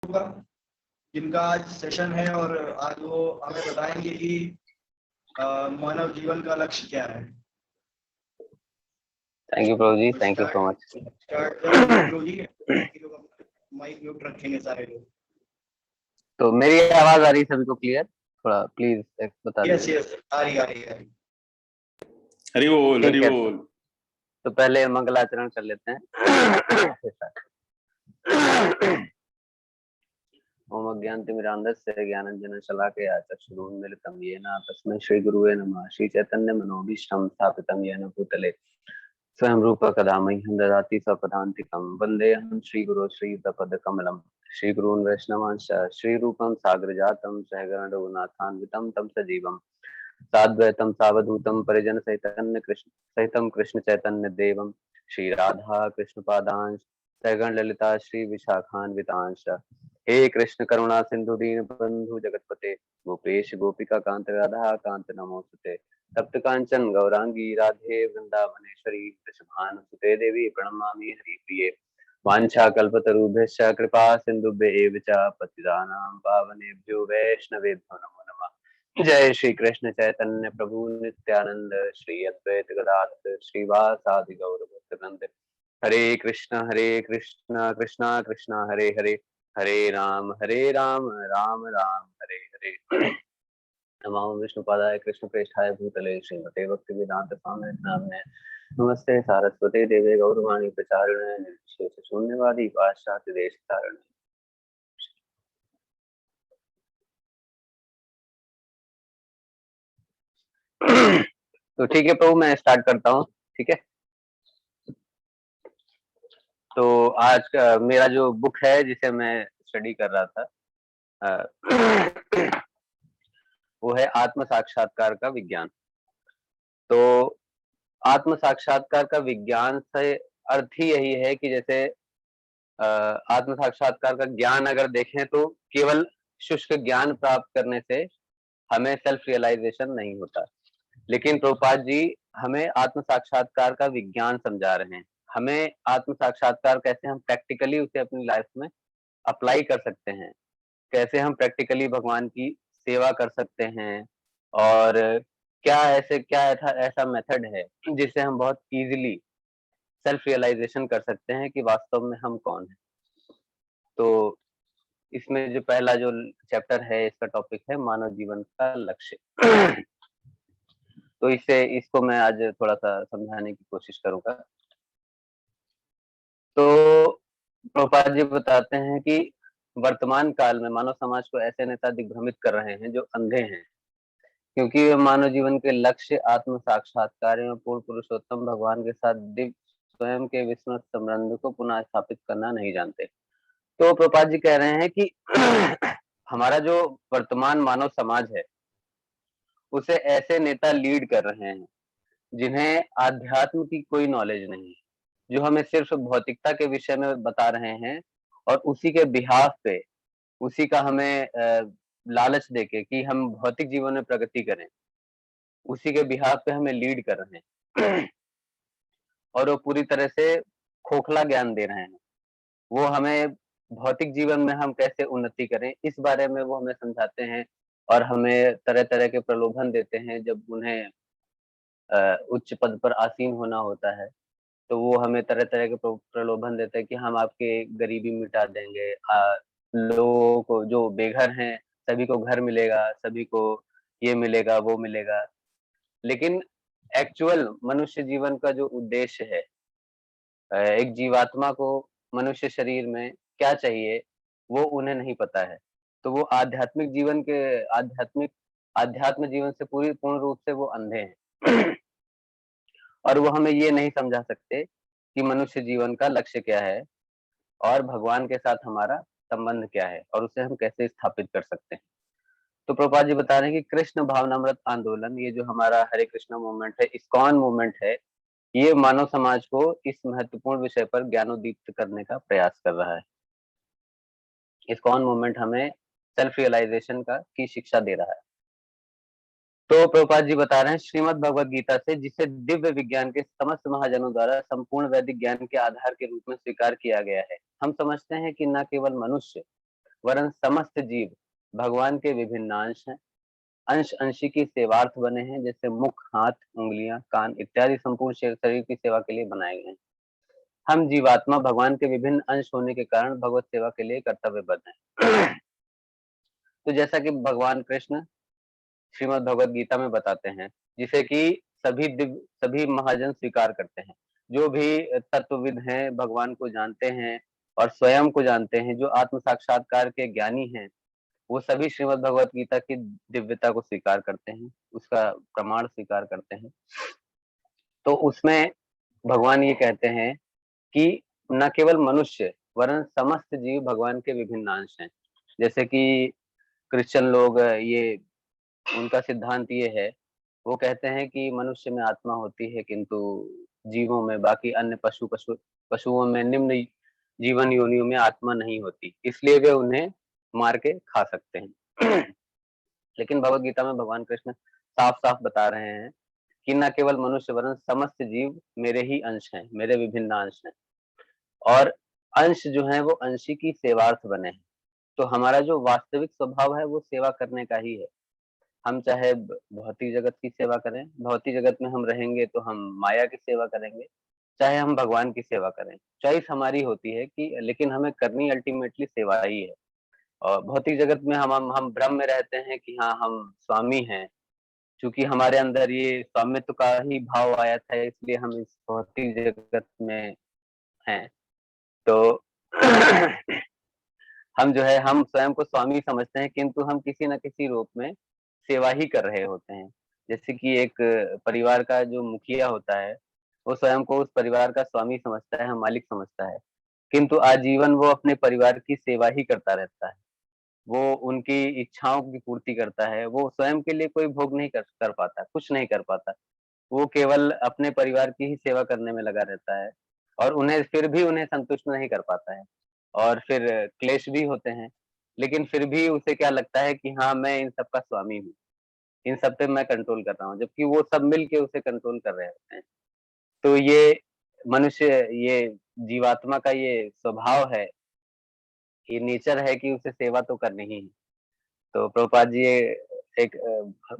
का, जिनका आज सेशन है और आज वो हमें बताएंगे कि मानव जीवन का लक्ष्य क्या है। Thank you Prabhu ji, thank you so much. Start करेंगे प्रभु जी। बाकी लोग माइक म्यूट रखेंगे सारे लोग। तो मेरी आवाज आ रही है सभी को क्लियर? थोड़ा प्लीज बता दीजिए। यस आ रही है। हरि बोल हरि ठीक है, बोल। तो पहले मंगलाचरण कर लेते हैं। ओम अज्ञानतिमिरान्धस्य ज्ञानाञ्जनं शलाकया चक्षुरुन्मीलितं येन तस्मै श्रीगुरुवे नमः। श्रीचैतन्य मनोभीष्टं स्थापितं येन भूतले स्वयं रूप कदा मह्यं ददाति स्वपदान्तिकं। वन्देऽहं श्रीगुरो श्रीयुतपदकमलं। श्रीगुरून् वैष्णवांश्च श्रीरूपं साग्रजातं सहगणरघुनाथान्वितं तं सजीवं साद्वैतं सावधूतं परिजनसहितं कृष्ण चैतन्य देवं श्री राधा कृष्ण पादांश सहगण ललिता श्री विशाखान्वितांश। हे कृष्ण करुणा सिंधु दीन बंधु जगतपते गोपेश गोपिका कांत राधा कांत नमोस्तुते। तप्त कांचन गौरांगी राधे वृंदावनेश्वरी वृषभानुसुते देवी प्रणमामि हरिप्रिये। वांछा कल्पतरुभ्यश्च कृपा सिन्धुभ्येव च पतितानां पावनेभ्यो वैष्णवेभ्यो नमो नमः। जय श्री कृष्ण चैतन्य प्रभु नित्यानंद श्री अद्वैत गदाधर श्रीवासादि गौर भक्तवृंद। हरे कृष्णा कृष्णा कृष्णा हरे हरे, हरे राम राम राम हरे हरे। नमो विष्णुपादाय कृष्ण प्रेष्ठाय भूतले श्रीमते भक्ति वेदांत स्वामी नामने। नमस्ते सारस्वती देवे गौरवाणी प्रचारिणे निर्विशेष शून्यवादी पाश्चात्य देश तारिणे। तो ठीक है प्रभु, मैं स्टार्ट करता हूँ। ठीक है, तो आज का मेरा जो बुक है जिसे मैं स्टडी कर रहा था वो है आत्म साक्षात्कार का विज्ञान। तो आत्म साक्षात्कार का विज्ञान से अर्थ ही यही है कि जैसे आत्म साक्षात्कार का ज्ञान अगर देखें तो केवल शुष्क ज्ञान प्राप्त करने से हमें सेल्फ रियलाइजेशन नहीं होता, लेकिन प्रभुपाद जी हमें आत्म साक्षात्कार का विज्ञान समझा रहे हैं। हमें आत्म साक्षात्कार कैसे हम प्रैक्टिकली उसे अपनी लाइफ में अप्लाई कर सकते हैं, कैसे हम प्रैक्टिकली भगवान की सेवा कर सकते हैं, और क्या ऐसा मेथड है जिससे हम बहुत इजीली सेल्फ रियलाइजेशन कर सकते हैं कि वास्तव में हम कौन हैं। तो इसमें जो पहला जो चैप्टर है इसका टॉपिक है मानव जीवन का लक्ष्य। तो इसको मैं आज थोड़ा सा समझाने की कोशिश करूंगा। तो प्रभुपाद जी बताते हैं कि वर्तमान काल में मानव समाज को ऐसे नेता दिग्भ्रमित कर रहे हैं जो अंधे हैं, क्योंकि वे मानव जीवन के लक्ष्य आत्म साक्षात्कार एवं पूर्ण पुरुषोत्तम भगवान के साथ दिव्य स्वयं के विस्मृत संबंध को पुनः स्थापित करना नहीं जानते। तो प्रभुपाद जी कह रहे हैं कि हमारा जो वर्तमान मानव समाज है उसे ऐसे नेता लीड कर रहे हैं जिन्हें आध्यात्म की कोई नॉलेज नहीं, जो हमें सिर्फ भौतिकता के विषय में बता रहे हैं और उसी के बिहाफ पे, उसी का हमें लालच देके कि हम भौतिक जीवन में प्रगति करें, उसी के बिहाफ पे हमें लीड कर रहे हैं और वो पूरी तरह से खोखला ज्ञान दे रहे हैं। वो हमें भौतिक जीवन में हम कैसे उन्नति करें इस बारे में वो हमें समझाते हैं और हमें तरह तरह के प्रलोभन देते हैं। जब उन्हें उच्च पद पर आसीन होना होता है तो वो हमें तरह तरह के प्रलोभन देते हैं कि हम आपके गरीबी मिटा देंगे, लोगों को जो बेघर हैं सभी को घर मिलेगा, सभी को ये मिलेगा वो मिलेगा। लेकिन एक्चुअल मनुष्य जीवन का जो उद्देश्य है, एक जीवात्मा को मनुष्य शरीर में क्या चाहिए वो उन्हें नहीं पता है। तो वो आध्यात्म जीवन से पूर्ण रूप से वो अंधे हैं और वो हमें ये नहीं समझा सकते कि मनुष्य जीवन का लक्ष्य क्या है और भगवान के साथ हमारा संबंध क्या है और उसे हम कैसे स्थापित कर सकते हैं। तो प्रभुपाद जी बता रहे हैं कि कृष्ण भावनामृत आंदोलन, ये जो हमारा हरे कृष्णा मूवमेंट है, इस्कॉन मूवमेंट है, ये मानव समाज को इस महत्वपूर्ण विषय पर ज्ञानोदीप्त करने का प्रयास कर रहा है। इस्कॉन मूवमेंट हमें सेल्फ रियलाइजेशन की शिक्षा दे रहा है। तो प्रभुपाद जी बता रहे हैं श्रीमद् भगवद गीता से, जिसे दिव्य विज्ञान के समस्त महाजनों द्वारा संपूर्ण वैदिक ज्ञान के आधार के रूप में स्वीकार किया गया है, हम समझते हैं कि न केवल मनुष्य वरन समस्त जीव भगवान के विभिन्न अंश हैं। अंश अंशी की सेवार्थ बने हैं, जैसे मुख, हाथ, उंगलियां, कान इत्यादि संपूर्ण शरीर की सेवा के लिए बनाए गए हैं। हम जीवात्मा भगवान के विभिन्न अंश होने के कारण भगवत सेवा के लिए कर्तव्यबद्ध हैं। तो जैसा कि भगवान कृष्ण श्रीमद् भगवत गीता में बताते हैं, जिसे कि सभी महाजन स्वीकार करते हैं, जो भी तत्वविद हैं, भगवान को जानते हैं और स्वयं को जानते हैं, जो आत्म साक्षात्कार के ज्ञानी हैं, वो सभी श्रीमद् भगवत गीता की दिव्यता को स्वीकार करते हैं, उसका प्रमाण स्वीकार करते हैं। तो उसमें भगवान ये कहते हैं कि न केवल मनुष्य वरन समस्त जीव भगवान के विभिन्न अंश हैं। जैसे कि क्रिश्चियन लोग ये उनका सिद्धांत ये है, वो कहते हैं कि मनुष्य में आत्मा होती है, किंतु जीवों में, बाकी अन्य पशुओं में, निम्न जीवन योनियों में आत्मा नहीं होती, इसलिए वे उन्हें मार के खा सकते हैं। लेकिन भगवत गीता में भगवान कृष्ण साफ साफ बता रहे हैं कि न केवल मनुष्य वरन समस्त जीव मेरे ही अंश हैं, मेरे विभिन्न अंश हैं, और अंश जो है वो अंशी की सेवार्थ बने हैं। तो हमारा जो वास्तविक स्वभाव है वो सेवा करने का ही है। हम चाहे भौतिक जगत की सेवा करें, भौतिक जगत में हम रहेंगे तो हम माया की सेवा करेंगे, चाहे हम भगवान की सेवा करें, चॉइस हमारी होती है कि, लेकिन हमें करनी अल्टीमेटली सेवा ही है। और भौतिक जगत में हम भ्रम में रहते हैं कि हाँ हम स्वामी हैं, क्योंकि हमारे अंदर ये स्वामित्व का ही भाव आया था, इसलिए हम इस भौतिक जगत में हैं। तो हम जो है, हम स्वयं को स्वामी समझते हैं, किंतु हम किसी न किसी रूप में सेवा ही कर रहे होते हैं। जैसे कि एक परिवार का जो मुखिया होता है, वो स्वयं को उस परिवार का स्वामी समझता है, मालिक समझता है, किंतु आजीवन वो अपने परिवार की सेवा ही करता रहता है। वो उनकी इच्छाओं की पूर्ति करता है, वो स्वयं के लिए कोई भोग नहीं कर पाता, कुछ नहीं कर पाता। वो केवल अपने परिवार की ही सेवा करने में लगा रहता है, और फिर भी उन्हें संतुष्ट नहीं कर पाता है, और फिर क्लेश भी होते हैं। लेकिन फिर भी उसे क्या लगता है कि हाँ, मैं इन सब का स्वामी हूँ, इन सब पे मैं कंट्रोल कर रहा हूँ, जबकि वो सब मिल के उसे कंट्रोल कर रहे होते हैं। तो ये मनुष्य, ये जीवात्मा का ये स्वभाव है, ये नेचर है कि उसे सेवा तो करनी ही है। तो प्रभुपाद जी ये एक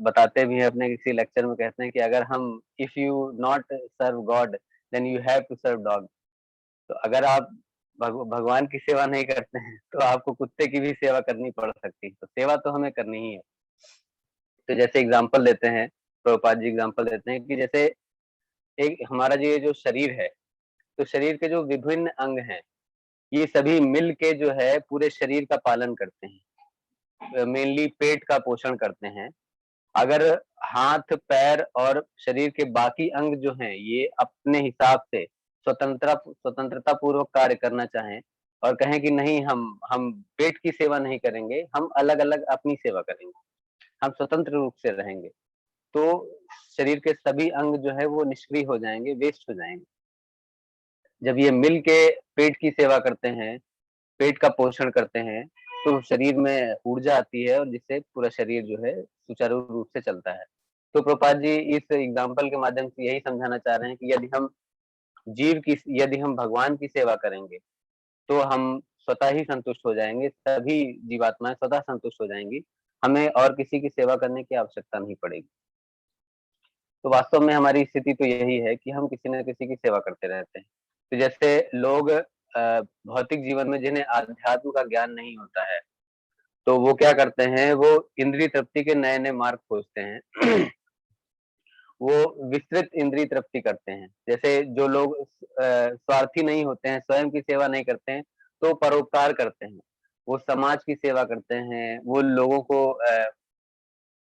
बताते भी हैं अपने किसी लेक्चर में, कहते हैं कि अगर हम, if you not serve God then you have to serve dog. तो अगर आप भगवान की सेवा नहीं करते हैं तो आपको कुत्ते की भी सेवा करनी पड़ सकती है। तो सेवा तो हमें करनी ही है। तो जैसे एग्जांपल देते हैं, प्रभुपाद जी एग्जांपल देते हैं कि जैसे एक हमारा ये जो शरीर है, तो शरीर के जो विभिन्न अंग हैं, ये सभी मिल के जो है पूरे शरीर का पालन करते हैं, मेनली पेट का पोषण करते हैं। अगर हाथ, पैर और शरीर के बाकी अंग जो हैं, ये अपने हिसाब से स्वतंत्रता पूर्वक कार्य करना चाहें और कहें कि नहीं, हम पेट की सेवा नहीं करेंगे, हम अलग अलग अपनी सेवा करेंगे, हम स्वतंत्र रूप से रहेंगे, तो शरीर के सभी अंग जो है वो निष्क्रिय हो जाएंगे, वेस्ट हो जाएंगे। जब ये मिल के पेट की सेवा करते हैं, पेट का पोषण करते हैं, तो शरीर में ऊर्जा आती है, और जिससे पूरा शरीर जो है सुचारू रूप से चलता है। तो प्रभुपाद जी इस एग्जाम्पल के माध्यम से यही समझाना चाह रहे हैं कि यदि हम भगवान की सेवा करेंगे, तो हम स्वतः ही संतुष्ट हो जाएंगे, सभी जीवात्माएं स्वतः संतुष्ट हो जाएंगी, हमें और किसी की सेवा करने की आवश्यकता नहीं पड़ेगी। तो वास्तव में हमारी स्थिति तो यही है कि हम किसी न किसी की सेवा करते रहते हैं। तो जैसे लोग भौतिक जीवन में जिन्हें आध्यात्म का ज्ञान नहीं होता है, तो वो क्या करते हैं, वो इंद्रिय तृप्ति के नए नए मार्ग खोजते हैं। वो विस्तृत इंद्रिय तृप्ति करते हैं। जैसे जो लोग स्वार्थी नहीं होते हैं, स्वयं की सेवा नहीं करते हैं, तो परोपकार करते हैं, वो समाज की सेवा करते हैं, वो लोगों को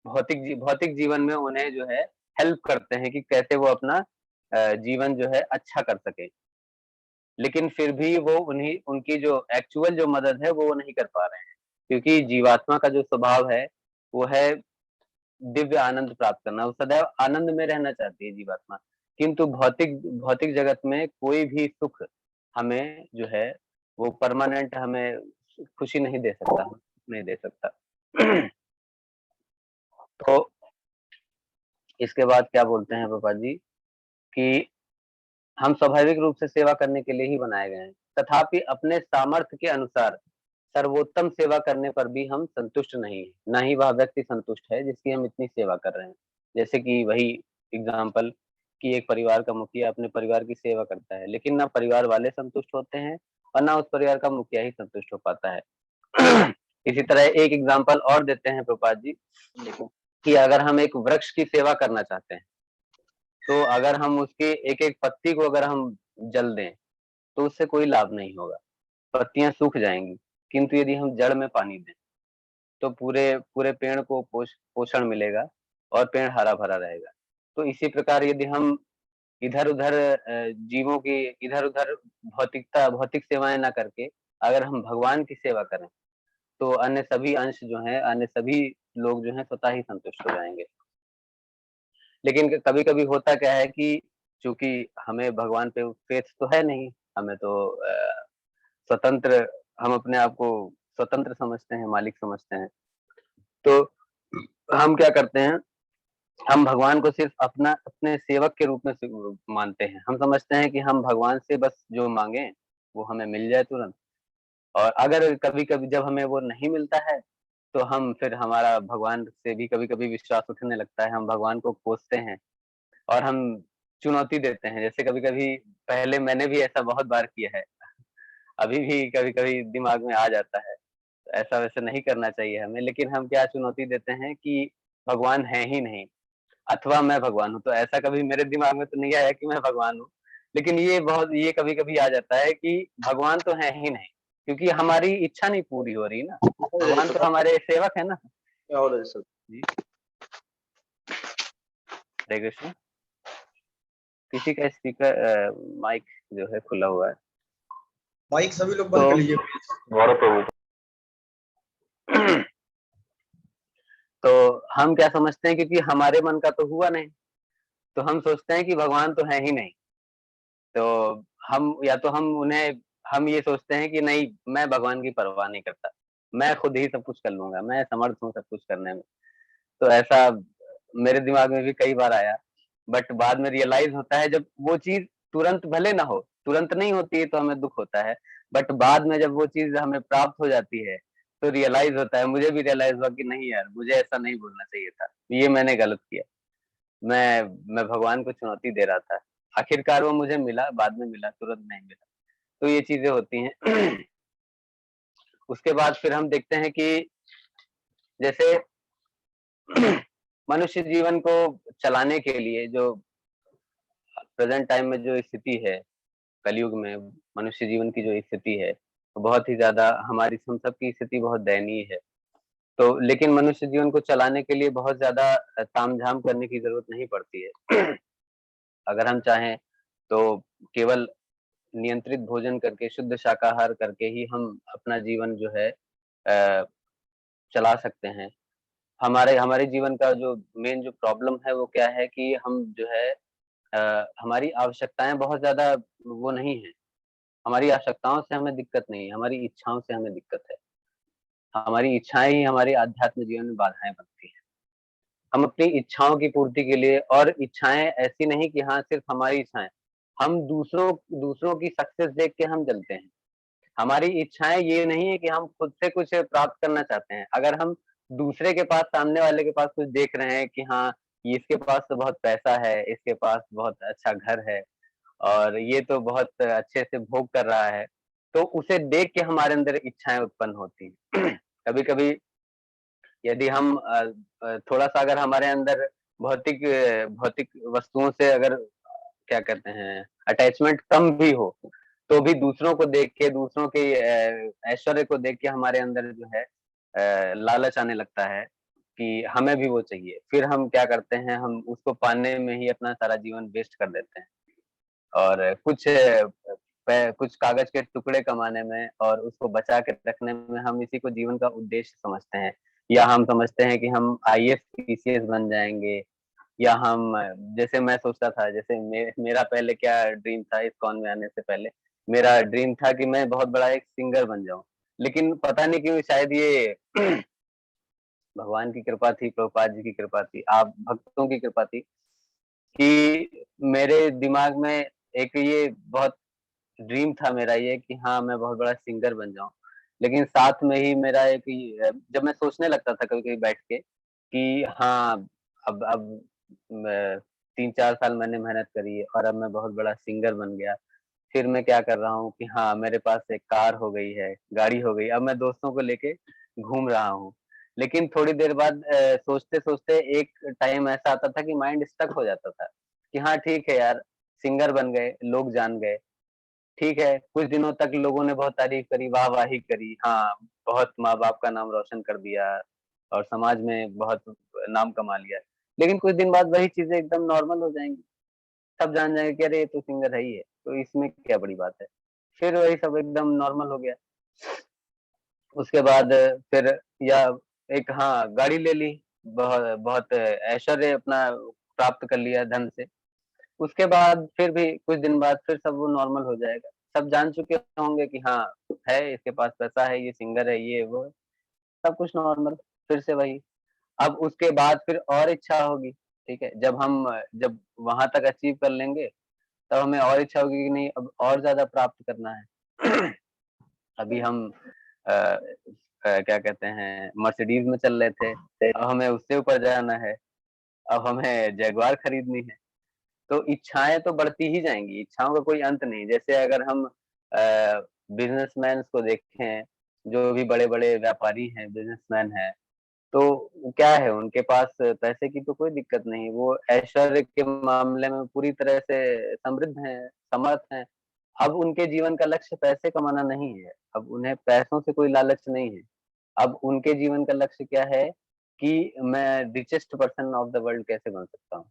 भौतिक जीवन में उन्हें जो है हेल्प करते हैं कि कैसे वो अपना जीवन जो है अच्छा कर सके। लेकिन फिर भी वो उनकी जो एक्चुअल जो मदद है वो नहीं कर पा रहे हैं, क्योंकि जीवात्मा का जो स्वभाव है वो है दिव्य आनंद प्राप्त करना। वो सदैव आनंद में रहना चाहती है जीवात्मा, किंतु भौतिक भौतिक जगत में कोई भी सुख हमें जो है वो परमानेंट हमें खुशी नहीं दे सकता। तो इसके बाद क्या बोलते हैं पापा जी कि हम स्वाभाविक रूप से सेवा करने के लिए ही बनाए गए हैं, तथापि अपने सामर्थ्य के अनुसार सर्वोत्तम सेवा करने पर भी हम संतुष्ट नहीं है, ना ही वह व्यक्ति संतुष्ट है जिसकी हम इतनी सेवा कर रहे हैं। जैसे कि वही एग्जाम्पल कि एक परिवार का मुखिया अपने परिवार की सेवा करता है, लेकिन ना परिवार वाले संतुष्ट होते हैं और ना उस परिवार का मुखिया ही संतुष्ट हो पाता है। इसी तरह एक एग्जाम्पल और देते हैं प्रभुपाद जी कि अगर हम एक वृक्ष की सेवा करना चाहते हैं, तो अगर हम उसके एक-एक पत्ती को अगर हम जल दें, तो उससे कोई लाभ नहीं होगा, पत्तियाँ सूख जाएँगी। किंतु यदि हम जड़ में पानी दें, तो पूरे पूरे पेड़ को पोषण मिलेगा और पेड़ हरा-भरा रहेगा। तो इसी प्रकार यदि हम इधर-उधर जीवों की इधर-उधर भौतिक सेवाएँ ना करके अगर हम भगवान की सेवा करें, तो अन्य सभी अंश जो हैं, अन्य सभी लोग जो हैं स्वतः ही संतुष्ट हो जाएँगे। लेकिन क कभी-कभी होता क्या है कि चूँकि हमें भगवान पे फ़ेथ तो है नहीं, हमें तो स्वतंत्र हम अपने आप को स्वतंत्र समझते हैं, मालिक समझते हैं। तो हम क्या करते हैं, हम भगवान को सिर्फ़ अपने सेवक के रूप में मानते हैं। हम समझते हैं कि हम भगवान से बस जो माँगे, वो हमें मिल जाए तुरंत। और अगर कभी-कभी जब हमें वो नहीं मिलता है, तो हम फिर हमारा भगवान से भी कभी-कभी विश्वास उठने लगता है। हम भगवान को कोसते हैं और हम चुनौती देते हैं। जैसे कभी-कभी पहले मैंने भी ऐसा बहुत बार किया है। अभी भी कभी-कभी दिमाग में आ जाता है। ऐसा वैसे नहीं करना चाहिए हमें, लेकिन हम क्या चुनौती देते हैं कि भगवान है ही नहीं अथवा मैं भगवान हूँ। तो ऐसा कभी मेरे दिमाग में तो नहीं आया कि मैं भगवान हूँ। लेकिन ये कभी-कभी आ जाता है कि भगवान तो है ही नहीं, क्योंकि हमारी इच्छा नहीं पूरी हो रही ना। भगवान तो हमारे सेवक है ना। जी, हरे कृष्ण। किसी का स्पीकर माइक जो है खुला हुआ है। माइक सभी लोग बंद कर लीजिए प्लीज। गौरव प्रभु। तो हम क्या समझते हैं, क्योंकि हमारे मन का तो हुआ नहीं, तो हम सोचते हैं कि भगवान तो है ही नहीं। तो हम या तो हम ये सोचते हैं कि नहीं, मैं भगवान की परवाह नहीं करता। मैं खुद ही सब कुछ कर लूँगा, मैं समर्थ हूँ सब कुछ करने में। तो ऐसा मेरे दिमाग में भी कई बार आया, बट बाद में रियलाइज़ होता है जब वो चीज़ तुरंत भले ना हो, तुरंत नहीं होती है तो हमें दुःख होता है, बट बाद में जब वो चीज़ हमें प्राप्त हो जाती है, तो रियलाइज़ होता है, मुझे भी रियलाइज़ हुआ कि नहीं यार, मुझे ऐसा नहीं बोलना चाहिए था। ये मैंने गलत किया। मैं भगवान को चुनौती दे रहा था। आखिरकार वो मुझे मिला, बाद में मिला, तुरंत नहीं मिला। तो ये चीज़ें होती हैं। उसके बाद फिर हम देखते हैं कि जैसे मनुष्य जीवन को चलाने के लिए जो प्रेज़ेंट टाइम में जो स्थिति है, कलयुग में मनुष्य जीवन की जो स्थिति है, वो बहुत ही ज़्यादा हम सबकी स्थिति बहुत दयनीय है। तो लेकिन मनुष्य जीवन को चलाने के लिए बहुत ज़्यादा ताम-झाम करने की ज़रूरत नहीं पड़ती है। अगर हम चाहें तो केवल नियंत्रित भोजन करके, शुद्ध शाकाहार करके ही हम अपना जीवन जो है चला सकते हैं। हमारे हमारे जीवन का जो मेन जो प्रॉब्लम है वो क्या है कि हम जो है हमारी आवश्यकताएँ बहुत ज़्यादा वो नहीं हैं। हमारी आवश्यकताओं से हमें दिक्कत नहीं है, हमारी इच्छाओं से हमें दिक्कत है। हमारी इच्छाएँ ही हमारे आध्यात्म जीवन में बाधाएँ बनती हैं। हम अपनी इच्छाओं की पूर्ति के लिए, और इच्छाएँ ऐसी नहीं कि हाँ, सिर्फ़ हमारी इच्छाएँ, हम दूसरों की सक्सेस देख के हम जलते हैं। हमारी इच्छाएँ ये नहीं है कि हम खुद से कुछ प्राप्त करना चाहते हैं। अगर हम दूसरे के पास, सामने वाले के पास कुछ देख रहे हैं कि हाँ, ये इसके पास तो बहुत पैसा है, इसके पास बहुत अच्छा घर है और ये तो बहुत अच्छे से भोग कर रहा है, तो उसे देख के हमारे अंदर इच्छाएँ उत्पन्न होती हैं। कभी-कभी यदि हम थोड़ा-सा अगर हमारे अंदर भौतिक वस्तुओं से अगर क्या कहते हैं, अटैचमेंट कम भी हो, तो भी दूसरों को देख के, दूसरों के ऐश्वर्य को देख के हमारे अंदर जो है लालच आने लगता है कि हमें भी वो चाहिए। फिर हम क्या करते हैं, हम उसको पाने में ही अपना सारा जीवन वेस्ट कर देते हैं और कुछ कागज़ के टुकड़े कमाने में और उसको बचा के रखने में हम इसी को जीवन का उद्देश्य समझते हैं। या हम समझते हैं कि हम आईएएस, पीसीएस बन जाएँगे, या हम जैसे मैं सोचता था, जैसे मेरा पहले क्या ड्रीम था इस्कॉन में आने से पहले, मेरा ड्रीम था कि मैं बहुत बड़ा एक सिंगर बन जाऊँ। लेकिन पता नहीं क्यों, शायद ये भगवान की कृपा थी, प्रभुपाद जी की कृपा थी, आप भक्तों की कृपा थी कि मेरे दिमाग में एक ये बहुत ड्रीम था मेरा ये कि हाँ, मैं बहुत बड़ा सिंगर बन जाऊँ। लेकिन साथ में ही मेरा एक जब मैं सोचने लगता था कभी-कभी बैठ के कि हाँ, अब 3-4 साल मैंने मेहनत करी है और अब मैं बहुत बड़ा सिंगर बन गया। फिर मैं क्या कर रहा हूँ कि हाँ, मेरे पास एक कार हो गई है, गाड़ी हो गई, अब मैं दोस्तों को लेके घूम रहा हूँ। लेकिन थोड़ी देर बाद सोचते-सोचते एक टाइम ऐसा आता था कि माइंड स्टक हो जाता था, कि हाँ, ठीक है यार, सिंगर बन गए, लोग जान गए, ठीक है, कुछ दिनों तक लोगों ने बहुत तारीफ़ करी, वाह-वाही करी, हाँ, बहुत माँ-बाप का नाम रोशन कर दिया और समाज में बहुत नाम कमा लिया। लेकिन कुछ दिन बाद वही चीज़ें एकदम नॉर्मल हो जाएँगी। सब जान जाएँगे कि अरे ये तो सिंगर है ही है, तो इसमें क्या बड़ी बात है। फिर वही सब एकदम नॉर्मल हो गया। उसके बाद फिर या एक हाँ, गाड़ी ले ली, बहुत ऐश्वर्य अपना प्राप्त कर लिया धन से। उसके बाद फिर भी कुछ दिन बाद फिर सब वो नॉर्मल हो जाएगा। सब जान चुके होंगे कि हाँ, है इसके पास पैसा है, ये सिंगर है, ये वो है, सब कुछ नॉर्मल, फिर से वही। अब उसके बाद फिर और इच्छा होगी, ठीक है? जब वहाँ तक अचीव कर लेंगे, तब हमें और इच्छा होगी कि नहीं अब और ज़्यादा प्राप्त करना है। अभी हम क्या कहते हैं मर्सिडीज़ में चल रहे थे, अब हमें उससे ऊपर जाना है, अब हमें जैगुआर खरीदनी है। तो इच्छाएँ तो बढ़ती ही जाएँगी, इच्छाओं का कोई अंत नहीं। जैसे अगर हम बिज़नेसमैन्स को देखें, जो भी बड़े-बड़े व्यापारी हैं, बिज़नेसमैन हैं, तो क्या है उनके पास पैसे की तो कोई दिक्कत नहीं, वो ऐश्वर्य के मामले में पूरी तरह से समृद्ध हैं, समर्थ हैं। अब उनके जीवन का लक्ष्य पैसे कमाना नहीं है, अब उन्हें पैसों से कोई लालच नहीं है। अब उनके जीवन का लक्ष्य क्या है कि मैं richest person of the world कैसे बन सकता हूँ।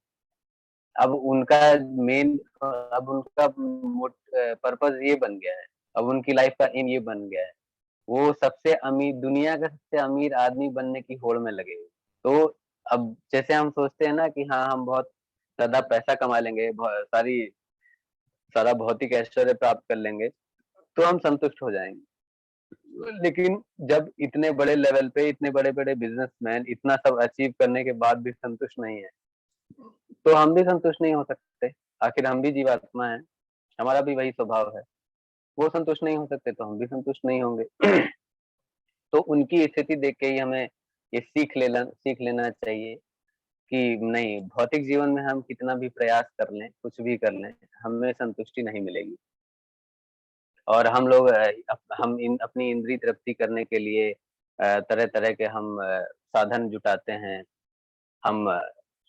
अब उनका मेन अब उनका पर्पज़ ये बन गया है, अब उनकी लाइफ़ का एम ये बन गया है। वो सबसे अमीर दुनिया का सबसे अमीर आदमी बनने की होड़ में लगे हुए। तो अब जैसे हम सोचते हैं ना कि हाँ, हम बहुत ज़्यादा पैसा कमा लेंगे, सारा भौतिक ऐश्वर्य प्राप्त कर लेंगे, तो हम संतुष्ट हो जाएँगे। लेकिन जब इतने बड़े लेवल पे इतने बड़े-बड़े बिज़नेसमैन इतना सब अचीव करने के बाद भी संतुष्ट नहीं है, तो हम भी संतुष्ट नहीं हो सकते। आखिर हम भी जीवात्मा हैं, हमारा भी वही स्वभाव है। वो संतुष्ट नहीं हो सकते, तो हम भी संतुष्ट नहीं होंगे। तो उनकी स्थिति देख के ही हमें ये सीख लेना चाहिए कि नहीं, भौतिक जीवन में हम कितना भी प्रयास कर लें, कुछ भी कर लें, हमें संतुष्टि नहीं मिलेगी। और हम लोग हम इन अपनी इंद्रिय तृप्ति करने के लिए तरह-तरह के हम साधन जुटाते हैं। हम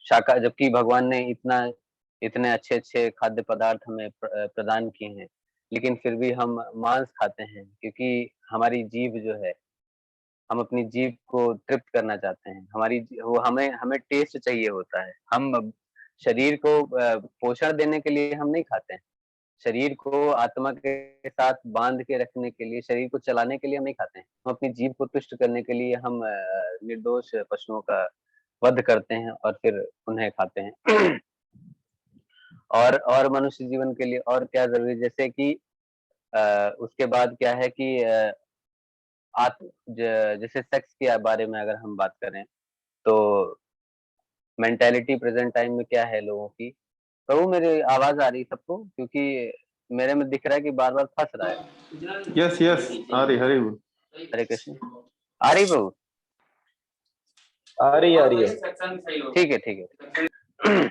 शाका जबकि भगवान ने इतने अच्छे-अच्छे खाद्य पदार्थ हमें प्रदान किए हैं, लेकिन फिर भी हम मांस खाते हैं क्योंकि हमारी जीभ जो है, हम अपनी जीभ को तृप्त करना चाहते हैं। हमारी जी वो हमें हमें टेस्ट चाहिए होता है। हम अब शरीर को पोषण देने के लिए हम नहीं खाते हैं। शरीर को आत्मा के साथ बाँध के रखने के लिए, शरीर को चलाने के लिए हम नहीं खाते हैं। हम अपनी जीभ को तुष्ट करने के लिए हम निर्दोष पशुओं का वध करते हैं और फिर उन्हें खाते हैं। और मनुष्य जीवन के लिए और क्या ज़रूरी है जैसे कि उसके बाद क्या है कि आत्म ज जैसे सेक्स के बारे में अगर हम बात करें, तो मेंटालिटी प्रेज़ेंट टाइम में क्या है लोगों की? प्रभु मेरी आवाज़ आ रही है सबको? क्योंकि मेरे में दिख रहा है कि बार-बार फँस रहा है। यस यस हरी हरी बोल। हरे कृष्ण। आ रही प्रभु? आ रही है। ठीक है, ठीक है।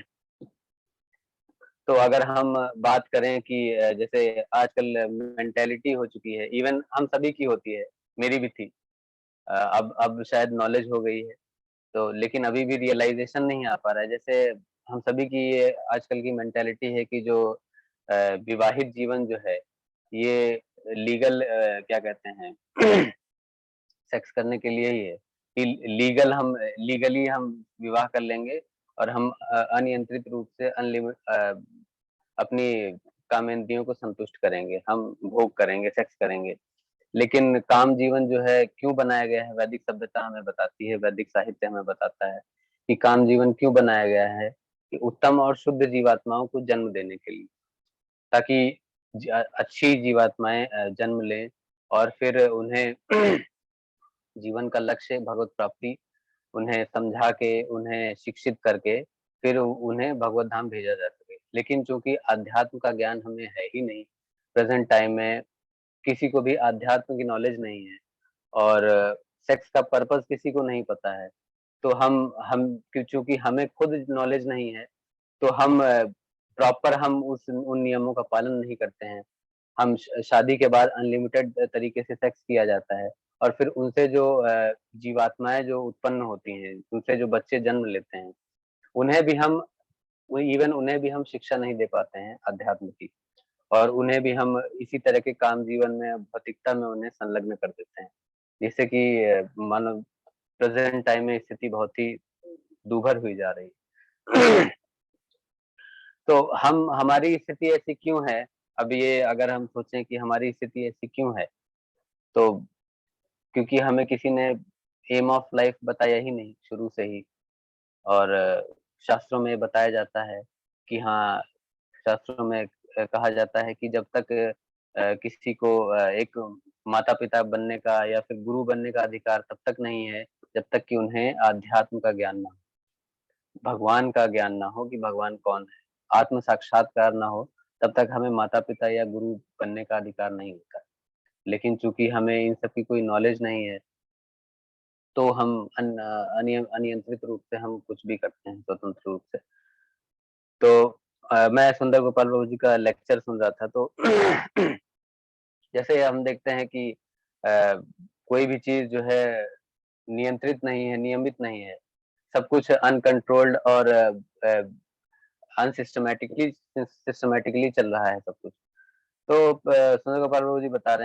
तो अगर हम बात करें कि जैसे आजकल मेंटालिटी हो चुकी है, इवन हम सभी की होती है, मेरी भी थी। अब शायद नॉलेज हो गई है, तो लेकिन अभी भी रियलाइज़ेशन नहीं आ पा रहा है। जैसे हम सभी की ये आजकल की मेंटालिटी है कि जो विवाहित जीवन जो है, ये लीगल क्या कहते हैं सेक्स करने के लिए ही है कि लीगली हम विवाह कर लेंगे और हम अनियंत्रित रूप से अपनी कामेंद्रियों को संतुष्ट करेंगे, हम भोग करेंगे, सेक्स करेंगे। लेकिन काम जीवन जो है क्यों बनाया गया है, वैदिक सभ्यता हमें बताती है, वैदिक साहित्य हमें बताता है कि काम जीवन क्यों बनाया गया है कि उत्तम और शुद्ध जीवात्माओं को जन्म देने के लिए, ताकि अच्छी जीवात्माएँ जन्म लें और फिर उन्हें जीवन का लक्ष्य भगवत प्राप्ति उन्हें समझा के, उन्हें शिक्षित करके फिर उन्हें भगवत धाम भेजा जा सके। लेकिन चूँकि अध्यात्म का ज्ञान हमें है ही नहीं, प्रेज़ेंट टाइम में किसी को भी अध्यात्म की नॉलेज नहीं है। और सेक्स का पर्पस किसी को नहीं पता है। तो हम चूंकि हमें खुद नॉलेज नहीं है, तो हम प्रॉपर हम उन नियमों का पालन नहीं करते हैं। हम शादी के बाद अनलिमिटेड तरीके से सेक्स किया जाता है, और फिर उनसे जो जीवात्माएं जो उत्पन्न होती हैं, उनसे जो बच्चे जन्म लेते हैं, उन्हें भी हम उन्हें भी हम शिक्षा नहीं दे पाते हैं अध्यात्म की, और उन्हें भी हम इसी तरह के काम जीवन में, भौतिकता में उन्हें संलग्न कर देते हैं, जिससे कि मानव प्रेजेंट टाइम में स्थिति बहुत ही दूभर हुई जा रही है। तो हमारी स्थिति ऐसी क्यों है? अब ये अगर हम सोचें कि हमारी स्थिति ऐसी क्यों है, तो क्योंकि हमें किसी ने एम ऑफ लाइफ बताया ही नहीं शुरू से ही। और शास्त्रों में बताया जाता है कि हाँ, शास्त्रों में कहा जाता है कि जब तक किसी को एक माता-पिता बनने का या फिर गुरु बनने का अधिकार तब तक नहीं है, जब तक कि उन्हें आध्यात्म का ज्ञान ना हो, भगवान का ज्ञान ना हो कि भगवान कौन है, आत्म साक्षात्कार ना हो, तब तक हमें माता-पिता या गुरु बनने का अधिकार नहीं होता। लेकिन चूँकि हमें इन सब की कोई नॉलेज नहीं है, तो हम अनियंत्रित रूप से हम कुछ भी करते हैं स्वतंत्र रूप से। तो मैं सुंदर गोपाल बाबू जी का लेक्चर सुन रहा था, तो जैसे हम देखते हैं कि कोई भी चीज़ जो है नियंत्रित नहीं है, नियमित नहीं है, सब कुछ अनकंट्रोल्ड और सिस्टमैटिकली चल रहा है सब कुछ। तो सुंदर गोपाल बाबू जी बताते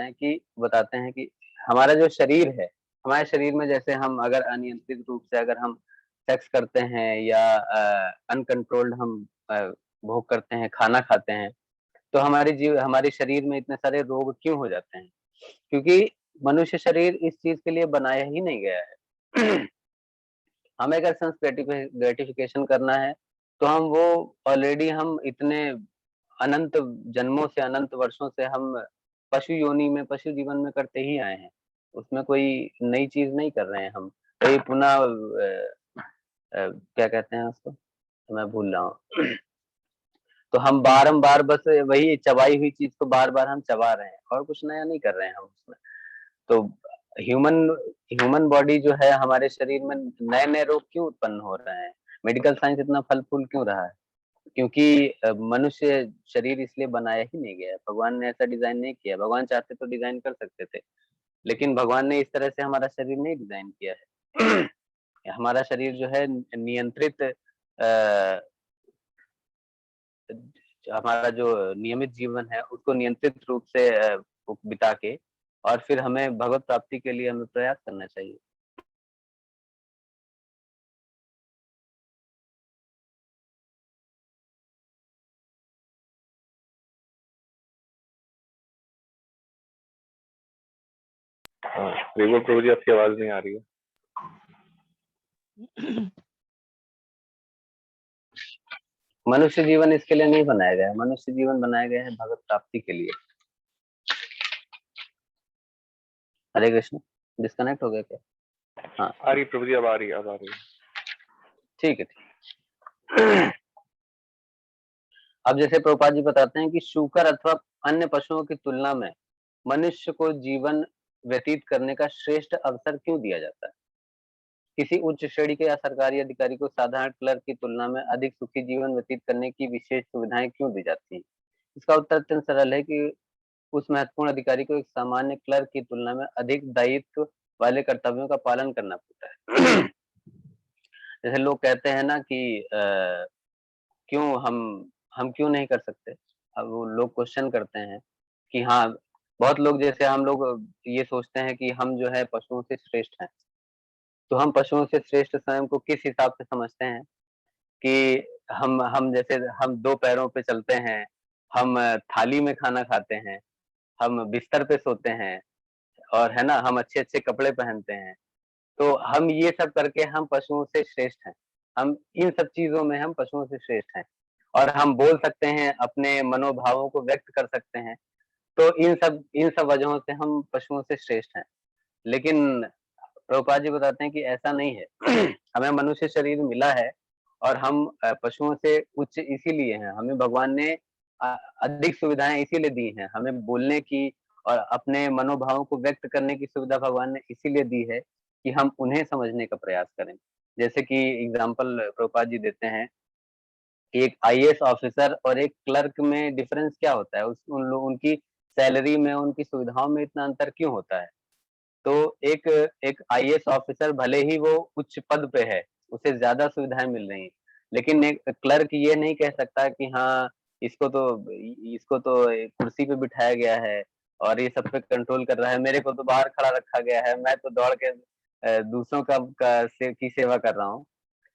हैं कि हमारा जो शरीर है, हमारे शरीर में जैसे हम अगर अनियंत्रित रूप से अगर हम सेक्स करते हैं या अनकंट्रोल्ड हम भोग करते हैं, खाना खाते हैं, तो हमारे शरीर में इतने सारे रोग क्यों हो जाते हैं? क्योंकि मनुष्य शरीर इस चीज़ के लिए बनाया ही नहीं गया है। हमें अगर सेंस ग्रेटिफिकेशन करना है, तो हम वो ऑलरेडी हम इतने अनंत जन्मों से, अनंत वर्षों से हम पशु योनि में, पशु जीवन में करते ही आए हैं। उसमें कोई नई चीज़ नहीं कर रहे हैं हम। कोई पुनः क्या कहते हैं उसको? मैं भूल रहा हूँ। तो हम बारंबार बस वही चबाई हुई चीज़ को बार-बार हम चबा रहे हैं, और कुछ नया नहीं कर रहे हैं हम उसमें। तो ह्यूमन ह्यूमन बॉडी जो है, हमारे शरीर में नए-नए रोग क्यों उत्पन्न हो रहे हैं? मेडिकल साइंस इतना फल-फूल क्यों रहा है? क्योंकि मनुष्य शरीर इसलिए बनाया ही नहीं गया है। भगवान ने ऐसा डिज़ाइन नहीं किया। भगवान चाहते तो डिज़ाइन कर सकते थे, लेकिन भगवान ने इस तरह से हमारा शरीर नहीं डिज़ाइन किया है। हमारा शरीर जो है नियंत्रित हमारा जो नियमित जीवन है, उसको नियंत्रित रूप से बिता के, और फिर हमें भगवत प्राप्ति के लिए हमें प्रयास करना चाहिए। रिवो प्रभु जी, आपकी आवाज नहीं आ रही है। मनुष्य जीवन इसके लिए नहीं बनाया गया है। मनुष्य जीवन बनाया गया है भगवत प्राप्ति के लिए। हरे कृष्ण। डिस्कनेक्ट हो गया क्या? हाँ, आ रही प्रभु जी, अब आ रही है। ठीक है, ठीक। अब जैसे प्रभुपाद जी बताते हैं कि शूकर अथवा अन्य पशुओं की तुलना में मनुष्य को जीवन व्यतीत करने का श्रेष्ठ अवसर क्यों दिया जाता है? किसी उच्च श्रेणी के या सरकारी अधिकारी को साधारण क्लर्क की तुलना में अधिक सुखी जीवन व्यतीत करने की विशेष सुविधाएं क्यों दी जाती हैं? इसका उत्तर अत्यंत सरल है कि उस महत्वपूर्ण अधिकारी को एक सामान्य क्लर्क की तुलना में अधिक दायित्व वाले कर्तव्यों का पालन करना पड़ता है। जैसे लोग कहते हैं ना कि क्यों हम क्यों नहीं कर सकते? अब वो लोग क्वेश्चन करते हैं कि हाँ, बहुत लोग, जैसे हम लोग ये सोचते हैं कि हम जो है पशुओं से श्रेष्ठ हैं। तो हम पशुओं से श्रेष्ठ स्वयं को किस हिसाब से समझते हैं कि हम जैसे हम 2 पैरों पे चलते हैं, हम थाली में खाना खाते हैं, हम बिस्तर पे सोते हैं, और है ना, हम अच्छे-अच्छे कपड़े पहनते हैं। तो हम ये सब करके हम पशुओं से श्रेष्ठ हैं। हम इन सब चीज़ों में हम पशुओं से श्रेष्ठ हैं, और हम बोल सकते हैं, अपने मनोभावों को व्यक्त कर सकते हैं। तो इन सब वजहों से हम पशुओं से श्रेष्ठ हैं। लेकिन प्रभुपाद जी बताते हैं कि ऐसा नहीं है। हमें मनुष्य शरीर मिला है, और हम पशुओं से उच्च इसीलिए हैं। हमें भगवान ने अधिक सुविधाएँ इसीलिए दी हैं। हमें बोलने की और अपने मनोभावों को व्यक्त करने की सुविधा भगवान ने इसीलिए दी है कि हम उन्हें समझने का प्रयास करें। जैसे कि एग्जाम्पल प्रभुपाद जी देते हैं कि एक आईएएस ऑफिसर और एक क्लर्क में डिफरेंस क्या होता है, उनकी सैलरी में, उनकी सुविधाओं में इतना अंतर क्यों होता है। तो एक एक आईएएस ऑफिसर भले ही वो उच्च पद पे है, उसे ज्यादा सुविधाएं मिल रही हैं, लेकिन एक क्लर्क ये नहीं कह सकता कि हाँ, इसको तो इसको तो कुर्सी पे बिठाया गया है और ये सब पे कंट्रोल कर रहा है, मेरे को तो बाहर खड़ा रखा गया है, मैं तो दौड़ के दूसरों की सेवा कर रहा हूँ।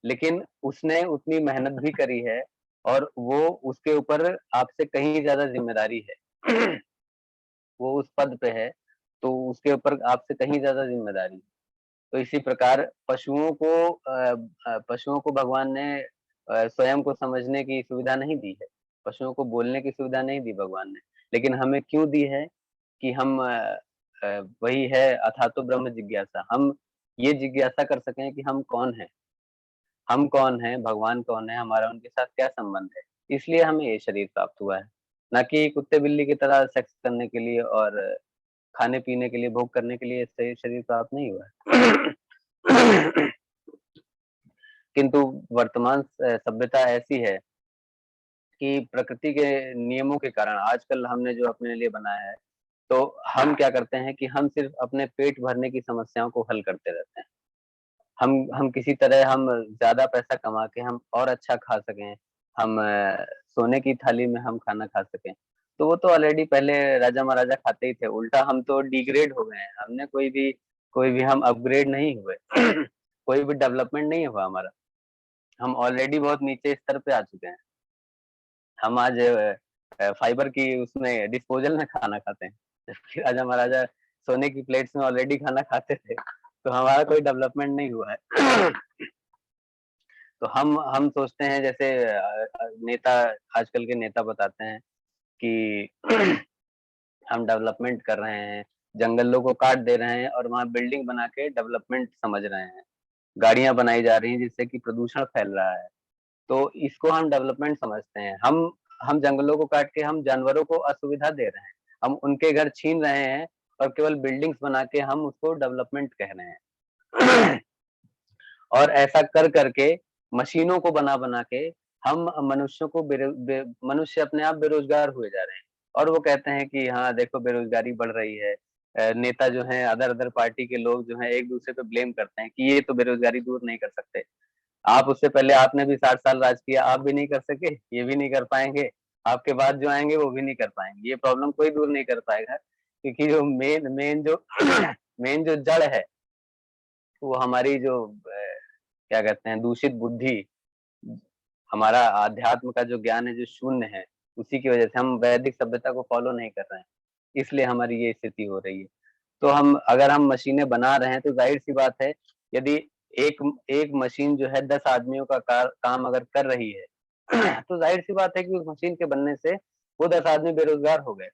लेकिन उसने उतनी मेहनत भी करी है और वो उसके ऊपर आपसे कहीं ज्यादा जिम्मेदारी है। वो उस पद पे है, तो उसके ऊपर आपसे कहीं ज्यादा जिम्मेदारी है। तो इसी प्रकार पशुओं को भगवान ने स्वयं को समझने की सुविधा नहीं दी है, पशुओं को बोलने की सुविधा नहीं दी भगवान ने, लेकिन हमें क्यों दी है कि हम वही है अथातो ब्रह्म जिज्ञासा, हम ये जिज्ञासा कर सकें कि हम कौन हैं, भगवान कौन है, हमारा उनके साथ क्या संबंध है। इसलिए हमें ये शरीर प्राप्त हुआ है, ना कि कुत्ते बिल्ली की तरह सेक्स करने के लिए और खाने-पीने के लिए, भोग करने के लिए इससे शरीर प्राप्त नहीं हुआ है। किंतु वर्तमान सभ्यता ऐसी है कि प्रकृति के नियमों के कारण आजकल हमने जो अपने लिए बनाया है, तो हम क्या करते हैं कि हम सिर्फ अपने पेट भरने की समस्याओं को हल करते रहते हैं। हम किसी तरह हम ज़्यादा पैसा कमा के हम और अच्छा खा सकें, हम सोने की थाली में हम खाना खा सकें। तो वो तो ऑलरेडी पहले राजा-महाराजा खाते ही थे, उल्टा हम तो डिग्रेड हो गए हैं। हमने कोई भी हम अपग्रेड नहीं हुए। कोई भी डेवलपमेंट नहीं हुआ हमारा। हम ऑलरेडी बहुत नीचे स्तर पे आ चुके हैं। हम आज फाइबर की उसमें डिस्पोज़ल में खाना खाते हैं। जबकि राजा-महाराजा सोने की प्लेट्स में ऑलरेडी खाना खाते थे। तो हमारा कोई डेवलपमेंट नहीं हुआ है। तो हम सोचते हैं जैसे नेता आजकल के नेता बताते हैं कि हम डेवलपमेंट कर रहे हैं, जंगलों को काट दे रहे हैं और वहाँ बिल्डिंग बना के डेवलपमेंट समझ रहे हैं। गाड़ियाँ बनाई जा रही हैं जिससे कि प्रदूषण फैल रहा है। तो इसको हम डेवलपमेंट समझते हैं। हम जंगलों को काट के हम जानवरों को असुविधा दे रहे हैं। हम उनके घर छीन रहे हैं और केवल बिल्डिंग्स बना के हम उसको डेवलपमेंट कह रहे हैं। और ऐसा कर के मशीनों को बना के हम मनुष्यों को मनुष्य अपने आप बेरोजगार हुए जा रहे हैं और वो कहते हैं कि हाँ देखो बेरोजगारी बढ़ रही है। नेता जो हैं अदर पार्टी के लोग जो हैं एक दूसरे पे ब्लेम करते हैं कि ये तो बेरोजगारी दूर नहीं कर सकते। आप उससे पहले आपने भी 60 साल राज किया, आप भी नहीं कर सके, ये भी नहीं कर पाएंगे, आपके बाद जो आएंगे वो भी नहीं कर पाएंगे। ये प्रॉब्लम कोई दूर नहीं कर पाएगा क्योंकि जो मेन मेन जो मेन जो जड़ है वो हमारी जो क्या कहते हैं दूषित बुद्धि, हमारा आध्यात्म का जो ज्ञान है जो शून्य है, उसी की वजह से हम वैदिक सभ्यता को फॉलो नहीं कर रहे हैं, इसलिए हमारी ये स्थिति हो रही है। तो अगर हम मशीनें बना रहे हैं तो जाहिर-सी बात है, यदि एक एक मशीन जो है 10 आदमियों का काम अगर कर रही है, तो जाहिर-सी बात है कि उस मशीन के बनने से वो 10 आदमी बेरोजगार हो गए।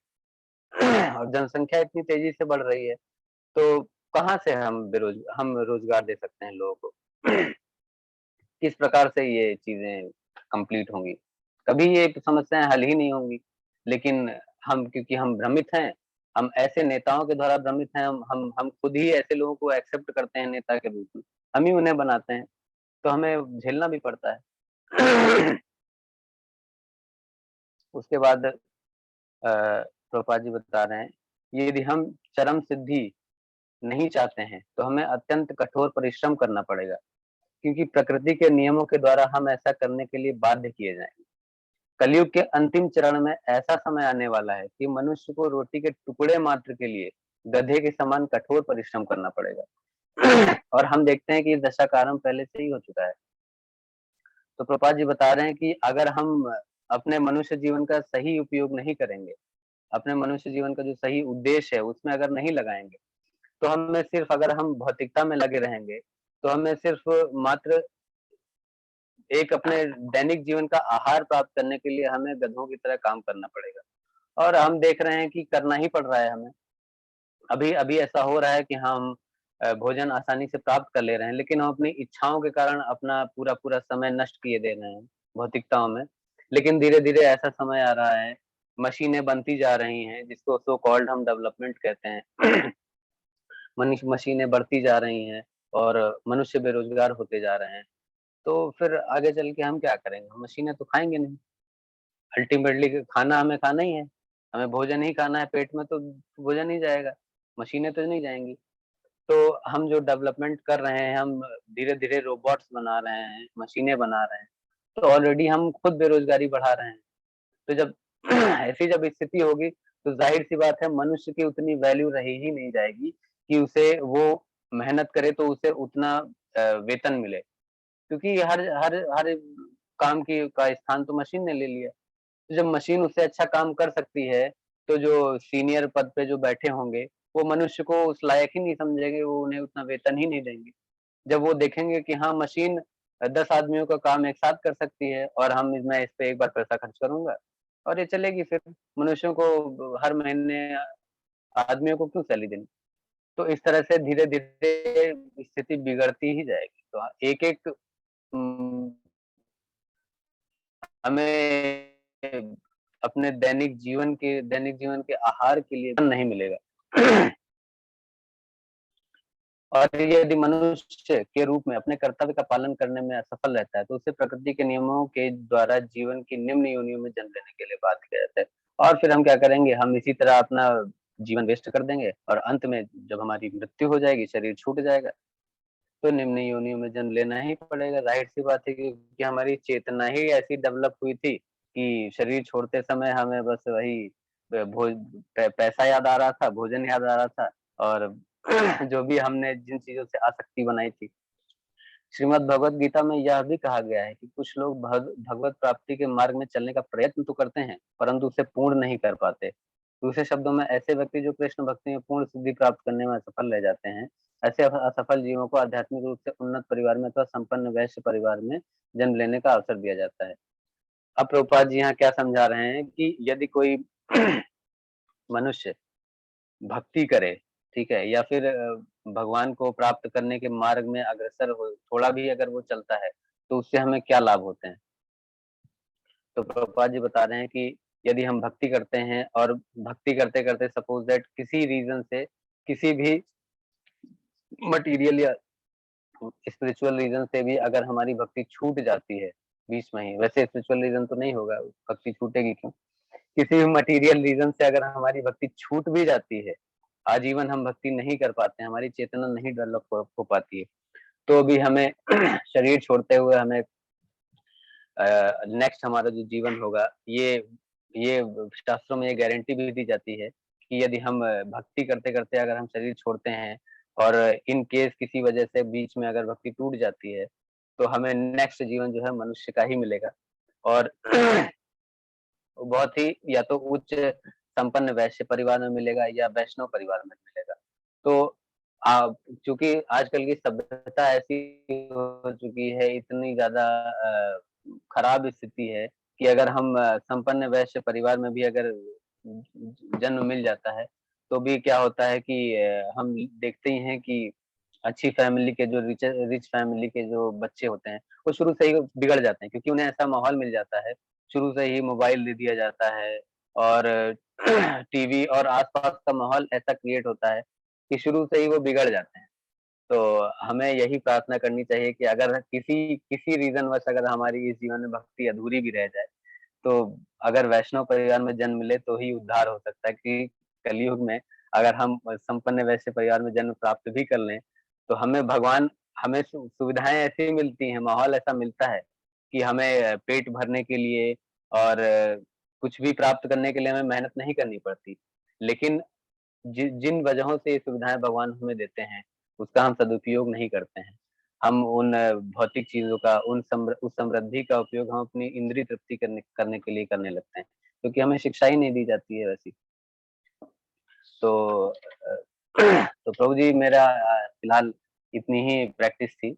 और जनसंख्या इतनी तेजी से बढ़ रही है, तो कहाँ से हम रोजगार दे सकते हैं लोगों को? किस प्रकार से ये चीज़ें कंप्लीट होंगी? कभी ये समस्याएँ हल ही नहीं होंगी। लेकिन क्योंकि हम भ्रमित हैं, हम ऐसे नेताओं के द्वारा भ्रमित हैं, हम खुद ही ऐसे लोगों को एक्सेप्ट करते हैं नेता के रूप में। हम ही उन्हें बनाते हैं, तो हमें झेलना भी पड़ता है। उसके बाद प्रभुपाद जी बता रहे हैं, यदि हम चरम सिद्धि नहीं चाहते हैं, तो हमें अत्यंत कठोर परिश्रम करना पड़ेगा, क्योंकि प्रकृति के नियमों के द्वारा हम ऐसा करने के लिए बाध्य किए जाएँगे। कलयुग के अंतिम चरण में ऐसा समय आने वाला है कि मनुष्य को रोटी के टुकड़े मात्र के लिए गधे के समान कठोर परिश्रम करना पड़ेगा। और हम देखते हैं कि इस दशा का आरंभ पहले से ही हो चुका है। तो प्रभुपाद जी बता रहे हैं कि अगर हम अपने मनुष्य जीवन का सही उपयोग नहीं करेंगे, अपने मनुष्य जीवन का जो सही उद्देश्य है उसमें अगर नहीं लगाएँगे, तो हमें सिर्फ अगर हम भौतिकता में लगे रहेंगे, तो हमें सिर्फ मात्र एक अपने दैनिक जीवन का आहार प्राप्त करने के लिए हमें गधों की तरह काम करना पड़ेगा। और हम देख रहे हैं कि करना ही पड़ रहा है हमें। अभी अभी ऐसा हो रहा है कि हम भोजन आसानी से प्राप्त कर ले रहे हैं, लेकिन हम अपनी इच्छाओं के कारण अपना पूरा-पूरा समय नष्ट किए दे रहे हैं भौतिकताओं में। लेकिन धीरे-धीरे ऐसा समय आ रहा है मशीनें बनती जा रही हैं, जिसको सो कॉल्ड हम डेवलपमेंट कहते हैं। मशीनें बढ़ती जा रही हैं और मनुष्य बेरोजगार होते जा रहे हैं। तो फिर आगे चल के हम क्या करेंगे? मशीनें तो खाएँगे नहीं। अल्टीमेटली खाना हमें खाना ही है। हमें भोजन ही खाना है, पेट में तो भोजन ही जाएगा, मशीनें तो नहीं जाएँगी। तो हम जो डेवलपमेंट कर रहे हैं, हम धीरे-धीरे रोबोट्स बना रहे हैं, मशीनें बना रहे हैं, तो ऑलरेडी हम खुद बेरोज़गारी बढ़ा रहे हैं। तो जब ऐसी जब स्थिति होगी, तो ज़ाहिर-सी बात है मनुष्य की उतनी वैल्यू रह ही नहीं जाएगी कि उसे वो मेहनत करे तो उसे उतना वेतन मिले। क्योंकि हर हर हर काम का स्थान तो मशीन ने ले लिया। तो जब मशीन उससे अच्छा काम कर सकती है, तो जो सीनियर पद पे जो बैठे होंगे, वो मनुष्य को उस लायक ही नहीं समझेंगे, वो उन्हें उतना वेतन ही नहीं देंगे। जब वो देखेंगे कि हाँ, मशीन 10 आदमियों का काम एक साथ कर सकती है और मैं इस पे एक बार पैसा खर्च करूँगा और ये चलेगी फिर। मनुष्यों को हर महीने आदमियों को क्यों सैलरी देनी? तो इस तरह से धीरे-धीरे स्थिति बिगड़ती ही जाएगी। तो एक-एक उम, हमें अपने दैनिक जीवन के आहार के लिए नहीं मिलेगा। और यदि मनुष्य के रूप में अपने कर्तव्य का पालन करने में असफल रहता है, तो उसे प्रकृति के नियमों के द्वारा जीवन की निम्न योनियों में जन्म लेने के लिए बाध्य किया जाता है। और फिर हम क्या करेंगे? हम इसी तरह अपना जीवन वेस्ट कर देंगे और अंत में जब हमारी मृत्यु हो जाएगी, शरीर छूट जाएगा, तो निम्न योनियों में जन्म लेना ही पड़ेगा। ज़ाहिर-सी बात है कि हमारी चेतना ही ऐसी डेवलप हुई थी कि शरीर छोड़ते समय हमें बस वही ब भोज पैसा याद आ रहा था, भोजन याद आ रहा था और जो भी हमने जिन चीज़ों से आसक्ति बनाई थी। श्रीमद् भगवत गीता में यह भी कहा गया है कि कुछ लोग भगवत प्राप्ति के मार्ग में चलने का प्रयत्न तो करते हैं, परंतु उसे पूर्ण नहीं कर पाते। दूसरे शब्दों में ऐसे व्यक्ति जो कृष्ण भक्ति में पूर्ण सिद्धि प्राप्त करने में असफल रह जाते हैं, ऐसे असफल जीवों को आध्यात्मिक रूप से उन्नत परिवार में अथवा संपन्न वैश्य परिवार में जन्म लेने का अवसर दिया जाता है। अब प्रभुपाद जी यहाँ क्या समझा रहे हैं कि यदि कोई मनुष्य भक्ति करे, ठीक है? या फिर भगवान को प्राप्त करने के मार्ग में अग्रसर हो, थोड़ा भी अगर वो चलता है, तो उससे हमें क्या लाभ होते हैं? तो प्रभुपाद जी बता रहे हैं कि यदि हम भक्ति करते हैं और भक्ति करते-करते सपोज़ दैट किसी रीज़न से, किसी भी मटीरियल या स्पिरिचुअल रीज़न से भी अगर हमारी भक्ति छूट जाती है, बीच में ही, वैसे स्पिरिचुअल रीज़न तो नहीं होगा, भक्ति छूटेगी क्यों? किसी भी मटीरियल रीज़न से अगर हमारी भक्ति छूट भी जाती है, आजीवन हम भक्ति नहीं कर पाते हैं, हमारी चेतना नहीं डेवलप हो पाती है, तो भी हमें शरीर छोड़ते हुए हमें नेक्स्ट हमारा जो जीवन होगा, ये शास्त्रों में ये गारंटी भी दी जाती है कि यदि हम भक्ति करते-करते अगर हम शरीर छोड़ते हैं और इन केस किसी वजह से बीच में अगर भक्ति टूट जाती है, तो हमें नेक्स्ट जीवन जो है मनुष्य का ही मिलेगा और बहुत ही या तो उच्च संपन्न वैश्य परिवार में मिलेगा या वैष्णव परिवार में मिलेगा। तो चूँकि आजकल की सभ्यता ऐसी हो चुकी है, इतनी ज़्यादा खराब स्थिति है कि अगर हम संपन्न वैश्य परिवार में भी अगर जन्म मिल जाता है, तो भी क्या होता है कि हम देखते ही हैं कि अच्छी फैमिली के जो रिच फैमिली के जो बच्चे होते हैं, वो शुरू से ही बिगड़ जाते हैं क्योंकि उन्हें ऐसा माहौल मिल जाता है, शुरू से ही मोबाइल दे दिया जाता है और टीवी और आस-पास का माहौल ऐसा क्रिएट होता है कि शुरू से ही वो बिगड़ जाते हैं। तो हमें यही प्रार्थना करनी चाहिए कि अगर किसी किसी रीज़नवश अगर हमारी इस जीवन में भक्ति अधूरी भी रह जाए, तो अगर वैष्णव परिवार में जन्म ले तो ही उद्धार हो सकता है कि कलयुग में अगर हम संपन्न वैश्य परिवार में जन्म प्राप्त भी कर लें, तो हमें सुविधाएँ ऐसी मिलती हैं, माहौल ऐसा मिलता है कि हमें पेट भरने के लिए और कुछ भी प्राप्त करने के लिए हमें मेहनत नहीं करनी पड़ती। लेकिन जिन वजहों से ये सुविधाएँ भगवान हमें देते हैं, उसका हम सदुपयोग नहीं करते हैं। हम उन भौतिक चीज़ों का उस समृद्धि का उपयोग हम अपनी इंद्रिय तृप्ति करने करने के लिए करने लगते हैं, क्योंकि हमें शिक्षा ही नहीं दी जाती है वैसी। तो तो प्रभु जी मेरा फिलहाल इतनी ही प्रैक्टिस थी।